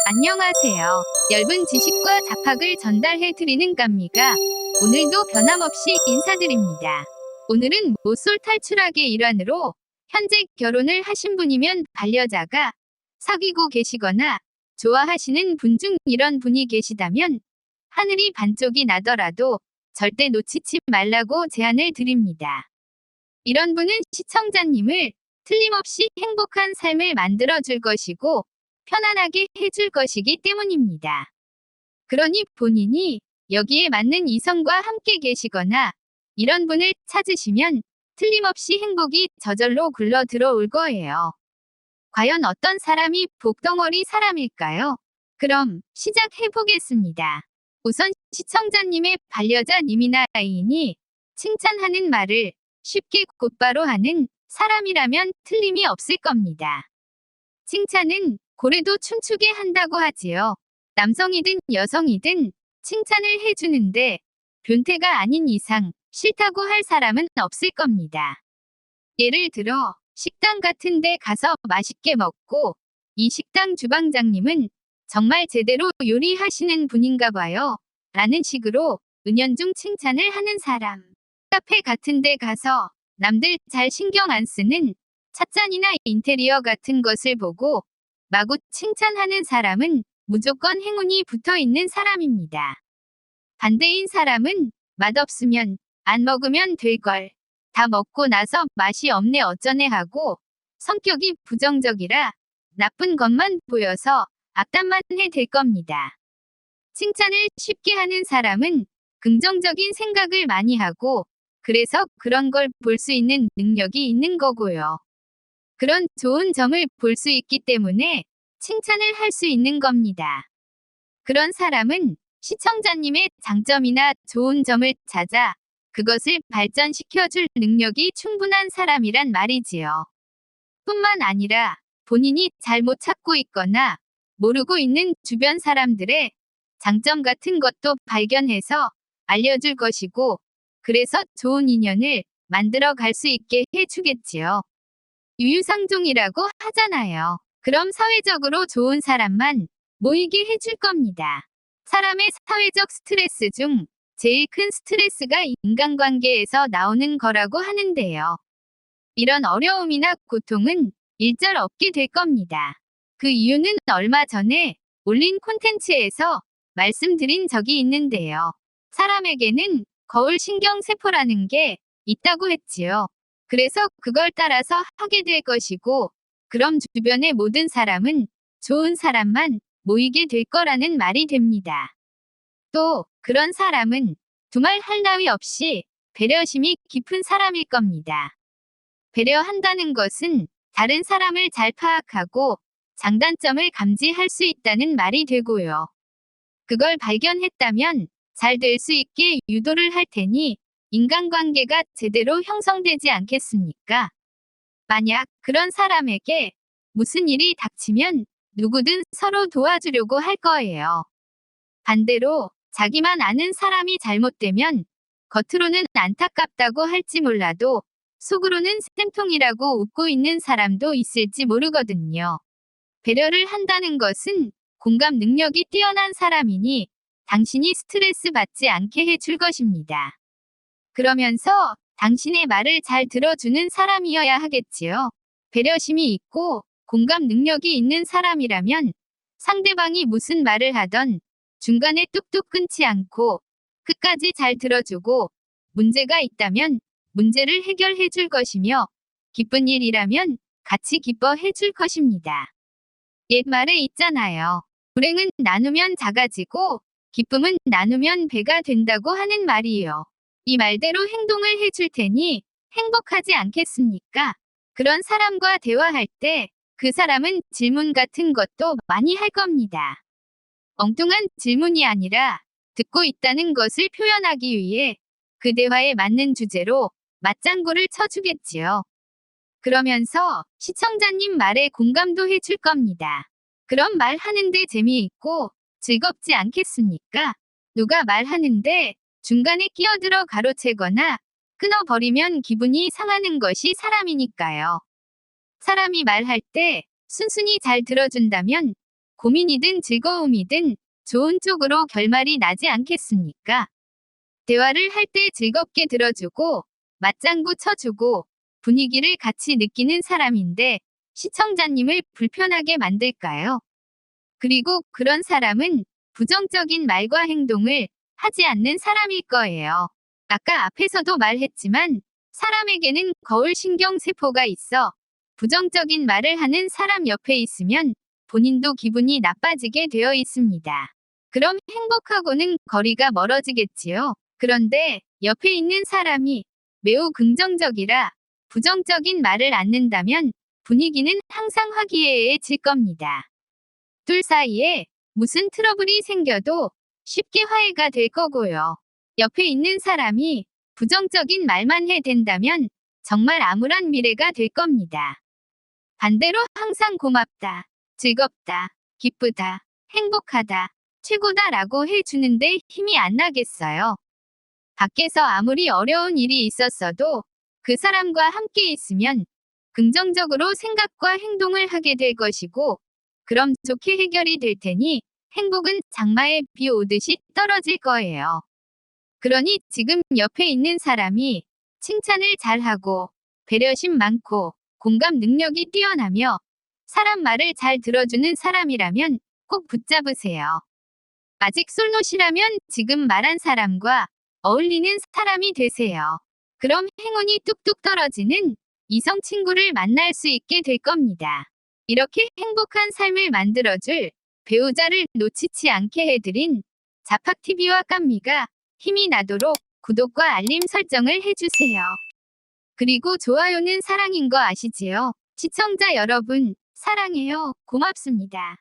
안녕하세요. 엷은 지식과 잡학을 전달해드리는 깜미가 오늘도 변함없이 인사드립니다. 오늘은 모쏠 탈출학의 일환으로 현재 결혼을 하신 분이면 반려자가 사귀고 계시거나 좋아하시는 분 중 이런 분이 계시다면 하늘이 반쪽이 나더라도 절대 놓치지 말라고 제안을 드립니다. 이런 분은 시청자님을 틀림없이 행복한 삶을 만들어줄 것이고 편안하게 해줄 것이기 때문입니다. 그러니 본인이 여기에 맞는 이성과 함께 계시거나 이런 분을 찾으시면 틀림없이 행복이 저절로 굴러 들어올 거예요. 과연 어떤 사람이 복덩어리 사람일까요? 그럼 시작해 보겠습니다. 우선 시청자님의 반려자님이나 애인이 칭찬하는 말을 쉽게 곧바로 하는 사람이라면 틀림이 없을 겁니다. 칭찬은 고래도 춤추게 한다고 하지요. 남성이든 여성이든 칭찬을 해주는데 변태가 아닌 이상 싫다고 할 사람은 없을 겁니다. 예를 들어 식당 같은 데 가서 맛있게 먹고 이 식당 주방장님은 정말 제대로 요리하시는 분인가 봐요. 라는 식으로 은연중 칭찬을 하는 사람. 카페 같은 데 가서 남들 잘 신경 안 쓰는 찻잔이나 인테리어 같은 것을 보고 마구 칭찬하는 사람은 무조건 행운이 붙어 있는 사람입니다. 반대인 사람은 맛없으면 안 먹으면 될걸. 다 먹고 나서 맛이 없네 어쩌네 하고 성격이 부정적이라 나쁜 것만 보여서 악담만 해댈 겁니다. 칭찬을 쉽게 하는 사람은 긍정적인 생각을 많이 하고 그래서 그런 걸 볼 수 있는 능력이 있는 거고요. 그런 좋은 점을 볼 수 있기 때문에 칭찬을 할 수 있는 겁니다. 그런 사람은 시청자님의 장점이나 좋은 점을 찾아 그것을 발전시켜줄 능력이 충분한 사람이란 말이지요. 뿐만 아니라 본인이 잘못 찾고 있거나 모르고 있는 주변 사람들의 장점 같은 것도 발견해서 알려줄 것이고 그래서 좋은 인연을 만들어 갈 수 있게 해주겠지요. 유유상종이라고 하잖아요. 그럼 사회적으로 좋은 사람만 모이게 해줄 겁니다. 사람의 사회적 스트레스 중 제일 큰 스트레스가 인간관계에서 나오는 거라고 하는데요. 이런 어려움이나 고통은 일절 없게 될 겁니다. 그 이유는 얼마 전에 올린 콘텐츠에서 말씀드린 적이 있는데요. 사람에게는 거울 신경세포라는 게 있다고 했지요. 그래서 그걸 따라서 하게 될 것이고 그럼 주변의 모든 사람은 좋은 사람만 모이게 될 거라는 말이 됩니다. 또 그런 사람은 두말 할 나위 없이 배려심이 깊은 사람일 겁니다. 배려한다는 것은 다른 사람을 잘 파악하고 장단점을 감지할 수 있다는 말이 되고요. 그걸 발견했다면 잘 될 수 있게 유도를 할 테니 인간관계가 제대로 형성되지 않겠습니까? 만약 그런 사람에게 무슨 일이 닥치면 누구든 서로 도와주려고 할 거예요. 반대로 자기만 아는 사람이 잘못되면 겉으로는 안타깝다고 할지 몰라도 속으로는 쌤통이라고 웃고 있는 사람도 있을지 모르거든요. 배려를 한다는 것은 공감 능력이 뛰어난 사람이니 당신이 스트레스 받지 않게 해줄 것입니다. 그러면서 당신의 말을 잘 들어주는 사람이어야 하겠지요. 배려심이 있고 공감 능력이 있는 사람이라면 상대방이 무슨 말을 하던 중간에 뚝뚝 끊지 않고 끝까지 잘 들어주고 문제가 있다면 문제를 해결해 줄 것이며 기쁜 일이라면 같이 기뻐해 줄 것입니다. 옛말에 있잖아요. 불행은 나누면 작아지고 기쁨은 나누면 배가 된다고 하는 말이에요. 이 말대로 행동을 해줄 테니 행복하지 않겠습니까? 그런 사람과 대화할 때 그 사람은 질문 같은 것도 많이 할 겁니다. 엉뚱한 질문이 아니라 듣고 있다는 것을 표현하기 위해 그 대화에 맞는 주제로 맞장구를 쳐주겠지요. 그러면서 시청자님 말에 공감도 해줄 겁니다. 그럼 말하는데 재미있고 즐겁지 않겠습니까? 누가 말하는데 중간에 끼어들어 가로채거나 끊어버리면 기분이 상하는 것이 사람이니까요. 사람이 말할 때 순순히 잘 들어준다면 고민이든 즐거움이든 좋은 쪽으로 결말이 나지 않겠습니까? 대화를 할 때 즐겁게 들어주고 맞장구 쳐주고 분위기를 같이 느끼는 사람인데 시청자님을 불편하게 만들까요? 그리고 그런 사람은 부정적인 말과 행동을 하지 않는 사람일 거예요. 아까 앞에서도 말했지만 사람에게는 거울 신경 세포가 있어 부정적인 말을 하는 사람 옆에 있으면 본인도 기분이 나빠지게 되어 있습니다. 그럼 행복하고는 거리가 멀어지겠지요. 그런데 옆에 있는 사람이 매우 긍정적이라 부정적인 말을 않는다면 분위기는 항상 화기애애해질 겁니다. 둘 사이에 무슨 트러블이 생겨도 쉽게 화해가 될 거고요. 옆에 있는 사람이 부정적인 말만 해댄다면 정말 암울한 미래가 될 겁니다. 반대로 항상 고맙다, 즐겁다, 기쁘다, 행복하다, 최고다 라고 해주는데 힘이 안 나겠어요. 밖에서 아무리 어려운 일이 있었어도 그 사람과 함께 있으면 긍정적으로 생각과 행동을 하게 될 것이고, 그럼 좋게 해결이 될 테니 행복은 장마에 비 오듯이 떨어질 거예요. 그러니 지금 옆에 있는 사람이 칭찬을 잘하고 배려심 많고 공감 능력이 뛰어나며 사람 말을 잘 들어주는 사람이라면 꼭 붙잡으세요. 아직 솔로시라면 지금 말한 사람과 어울리는 사람이 되세요. 그럼 행운이 뚝뚝 떨어지는 이성 친구를 만날 수 있게 될 겁니다. 이렇게 행복한 삶을 만들어줄 배우자를 놓치지 않게 해드린 자팍TV와 깜미가 힘이 나도록 구독과 알림 설정을 해주세요. 그리고 좋아요는 사랑인 거 아시지요? 시청자 여러분, 사랑해요. 고맙습니다.